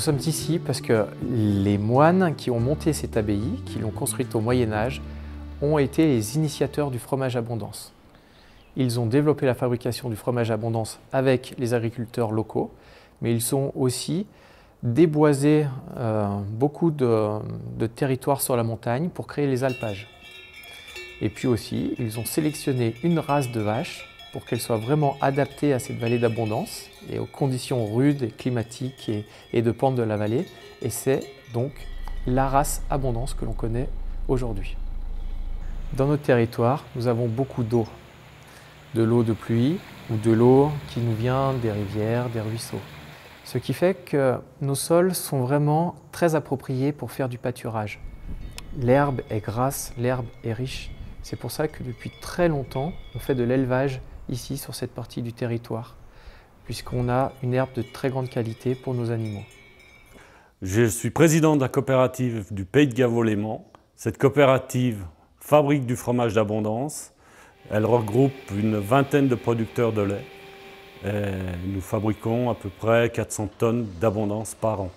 sommes ici parce que les moines qui ont monté cette abbaye, qui l'ont construite au Moyen-Âge, ont été les initiateurs du fromage Abondance. Ils ont développé la fabrication du fromage Abondance avec les agriculteurs locaux, mais ils ont aussi déboisé beaucoup de territoires sur la montagne pour créer les alpages. Et puis aussi, ils ont sélectionné une race de vaches pour qu'elle soit vraiment adaptée à cette vallée d'Abondance et aux conditions rudes et climatiques et de pente de la vallée. Et c'est donc la race Abondance que l'on connaît aujourd'hui. Dans notre territoire, nous avons beaucoup d'eau. De l'eau de pluie ou de l'eau qui nous vient des rivières, des ruisseaux. Ce qui fait que nos sols sont vraiment très appropriés pour faire du pâturage. L'herbe est grasse, l'herbe est riche. C'est pour ça que depuis très longtemps, on fait de l'élevage ici sur cette partie du territoire, puisqu'on a une herbe de très grande qualité pour nos animaux. Je suis président de la coopérative du Pays de Gavot-Léman. Cette coopérative fabrique du fromage d'Abondance. Elle regroupe une vingtaine de producteurs de lait. Et nous fabriquons à peu près 400 tonnes d'Abondance par an.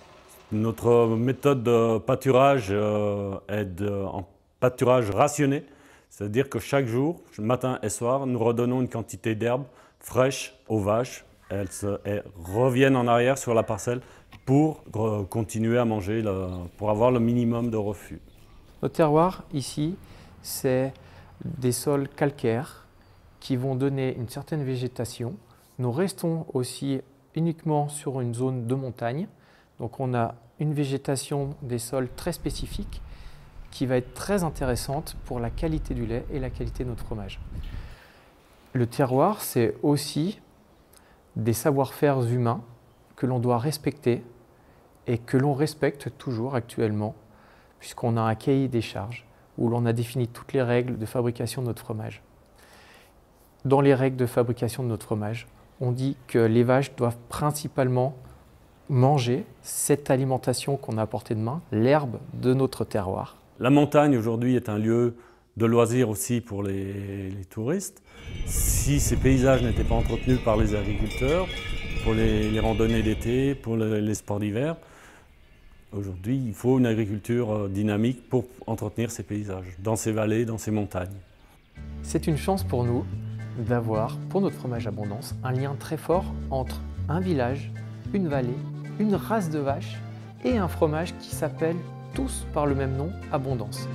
Notre méthode de pâturage est en pâturage rationné, c'est-à-dire que chaque jour, matin et soir, nous redonnons une quantité d'herbe fraîche aux vaches. Elles reviennent en arrière sur la parcelle pour continuer à manger, pour avoir le minimum de refus. Notre terroir ici, c'est des sols calcaires qui vont donner une certaine végétation. Nous restons aussi uniquement sur une zone de montagne. Donc on a une végétation des sols très spécifique qui va être très intéressante pour la qualité du lait et la qualité de notre fromage. Le terroir, c'est aussi des savoir-faire humains que l'on doit respecter et que l'on respecte toujours actuellement, puisqu'on a un cahier des charges où l'on a défini toutes les règles de fabrication de notre fromage. Dans les règles de fabrication de notre fromage, on dit que les vaches doivent principalement manger cette alimentation qu'on a à portée de main, l'herbe de notre terroir. La montagne aujourd'hui est un lieu de loisirs aussi pour les touristes. Si ces paysages n'étaient pas entretenus par les agriculteurs, pour les randonnées d'été, pour les sports d'hiver, aujourd'hui il faut une agriculture dynamique pour entretenir ces paysages, dans ces vallées, dans ces montagnes. C'est une chance pour nous d'avoir, pour notre fromage Abondance, un lien très fort entre un village, une vallée, une race de vaches et un fromage qui s'appelle tous par le même nom, Abondance.